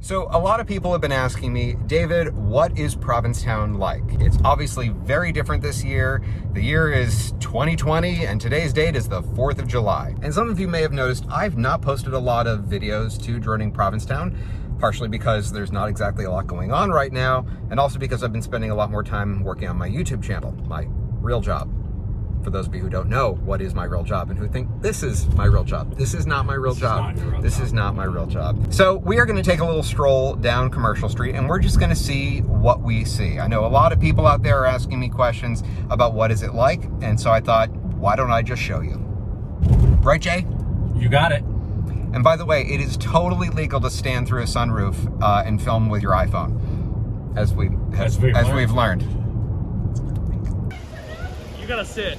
So a lot of people have been asking me, David, what is Provincetown like? It's obviously very different this year. The year is 2020 and today's date is the 4th of July. And some of you may have noticed I've not posted a lot of videos to droning Provincetown, partially because there's not exactly a lot going on right now, and also because I've been spending a lot more time working on my YouTube channel, my real job. For those of you who don't know what is my real job and who think this is my real job. This is not my real job. This is not my real job. So we are going to take a little stroll down Commercial Street and we're just going to see what we see. I know a lot of people out there are asking me questions about what is it like, and so I thought, why don't I just show you? Right, Jay? You got it. And by the way, it is totally legal to stand through a sunroof and film with your iPhone, as we've learned. You gotta sit.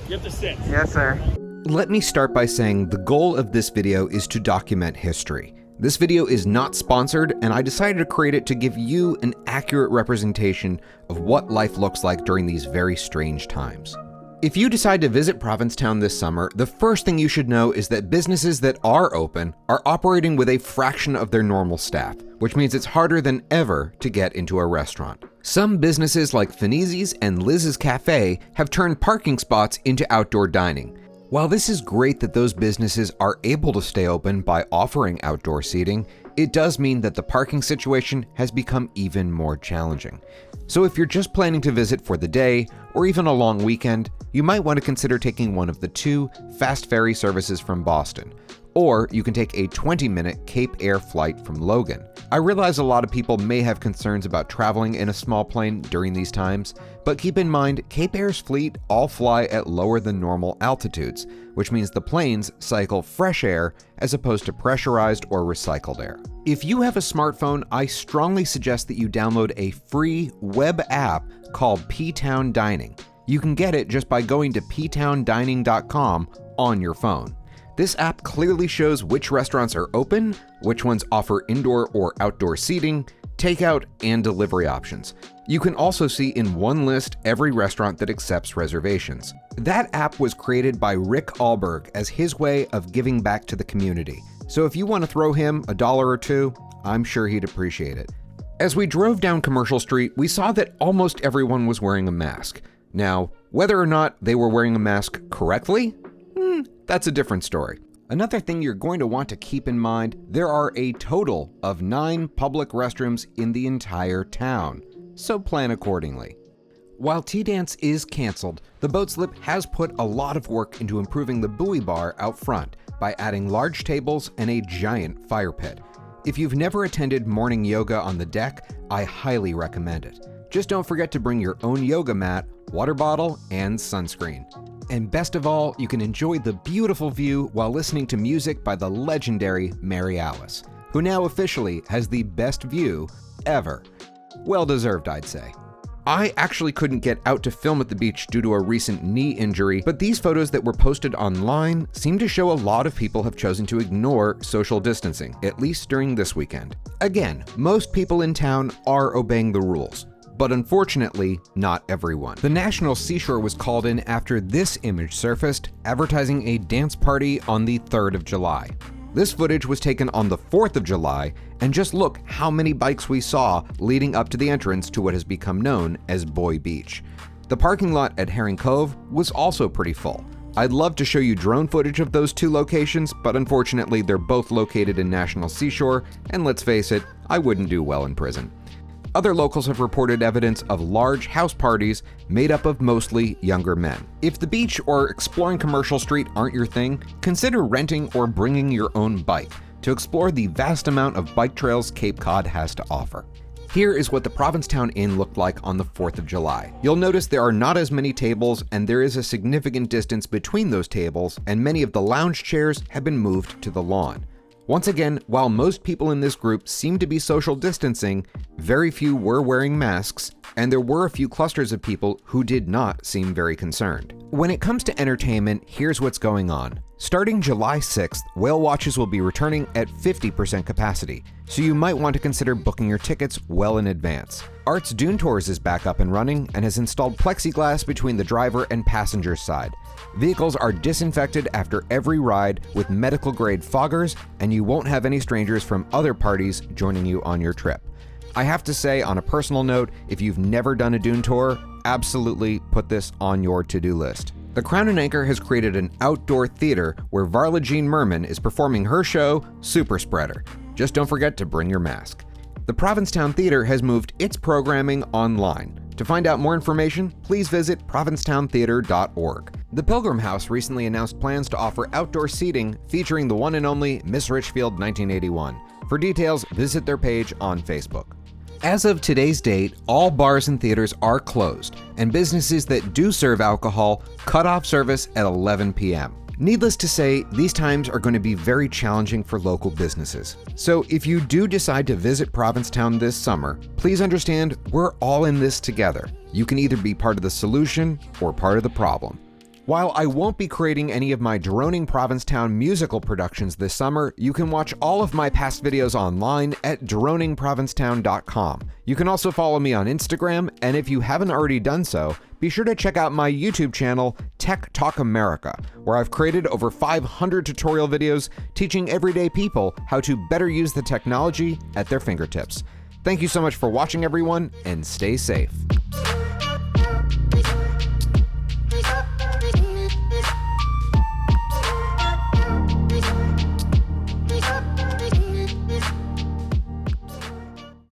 You have to sit. Yes, sir. Let me start by saying the goal of this video is to document history. This video is not sponsored, and I decided to create it to give you an accurate representation of what life looks like during these very strange times. If you decide to visit Provincetown this summer, the first thing you should know is that businesses that are open are operating with a fraction of their normal staff, which means it's harder than ever to get into a restaurant. Some businesses like Finizzi's and Liz's Cafe have turned parking spots into outdoor dining. While this is great that those businesses are able to stay open by offering outdoor seating, it does mean that the parking situation has become even more challenging. So if you're just planning to visit for the day or even a long weekend, you might want to consider taking one of the 2 fast ferry services from Boston. Or you can take a 20-minute Cape Air flight from Logan. I realize a lot of people may have concerns about traveling in a small plane during these times, but keep in mind Cape Air's fleet all fly at lower than normal altitudes, which means the planes cycle fresh air as opposed to pressurized or recycled air. If you have a smartphone, I strongly suggest that you download a free web app called Ptown Dining. You can get it just by going to ptowndining.com on your phone. This app clearly shows which restaurants are open, which ones offer indoor or outdoor seating, takeout, and delivery options. You can also see in one list every restaurant that accepts reservations. That app was created by Rick Allberg as his way of giving back to the community. So if you want to throw him $1 or $2, I'm sure he'd appreciate it. As we drove down Commercial Street, we saw that almost everyone was wearing a mask. Now, whether or not they were wearing a mask correctly, that's a different story. Another thing you're going to want to keep in mind, there are a total of 9 public restrooms in the entire town, so plan accordingly. While T-Dance is canceled, the Boat Slip has put a lot of work into improving the buoy bar out front by adding large tables and a giant fire pit. If you've never attended morning yoga on the deck, I highly recommend it. Just don't forget to bring your own yoga mat, water bottle, and sunscreen. And best of all, you can enjoy the beautiful view while listening to music by the legendary Mary Alice, who now officially has the best view ever. Well deserved, I'd say. I actually couldn't get out to film at the beach due to a recent knee injury, but these photos that were posted online seem to show a lot of people have chosen to ignore social distancing, at least during this weekend. Again, most people in town are obeying the rules, but unfortunately, not everyone. The National Seashore was called in after this image surfaced, advertising a dance party on the 3rd of July. This footage was taken on the 4th of July, and just look how many bikes we saw leading up to the entrance to what has become known as Boy Beach. The parking lot at Herring Cove was also pretty full. I'd love to show you drone footage of those 2 locations, but unfortunately they're both located in National Seashore, and let's face it, I wouldn't do well in prison. Other locals have reported evidence of large house parties made up of mostly younger men. If the beach or exploring Commercial Street aren't your thing, consider renting or bringing your own bike to explore the vast amount of bike trails Cape Cod has to offer. Here is what the Provincetown Inn looked like on the 4th of July. You'll notice there are not as many tables, and there is a significant distance between those tables, and many of the lounge chairs have been moved to the lawn. Once again, while most people in this group seem to be social distancing, very few were wearing masks, and there were a few clusters of people who did not seem very concerned. When it comes to entertainment, here's what's going on. Starting July 6th, whale watches will be returning at 50% capacity, so you might want to consider booking your tickets well in advance. Art's Dune Tours is back up and running and has installed plexiglass between the driver and passenger side. Vehicles are disinfected after every ride with medical-grade foggers, and you won't have any strangers from other parties joining you on your trip. I have to say, on a personal note, if you've never done a Dune tour, absolutely put this on your to-do list. The Crown and Anchor has created an outdoor theater where Varla Jean Merman is performing her show, Super Spreader. Just don't forget to bring your mask. The Provincetown Theater has moved its programming online. To find out more information, please visit provincetowntheater.org. The Pilgrim House recently announced plans to offer outdoor seating featuring the one and only Miss Richfield 1981. For details, visit their page on Facebook. As of today's date, all bars and theaters are closed, and businesses that do serve alcohol cut off service at 11 p.m. Needless to say, these times are going to be very challenging for local businesses. So if you do decide to visit Provincetown this summer, please understand we're all in this together. You can either be part of the solution or part of the problem. While I won't be creating any of my droning Provincetown musical productions this summer, you can watch all of my past videos online at droningprovincetown.com. You can also follow me on Instagram, and if you haven't already done so, be sure to check out my YouTube channel, Tech Talk America, where I've created over 500 tutorial videos teaching everyday people how to better use the technology at their fingertips. Thank you so much for watching, everyone, and stay safe.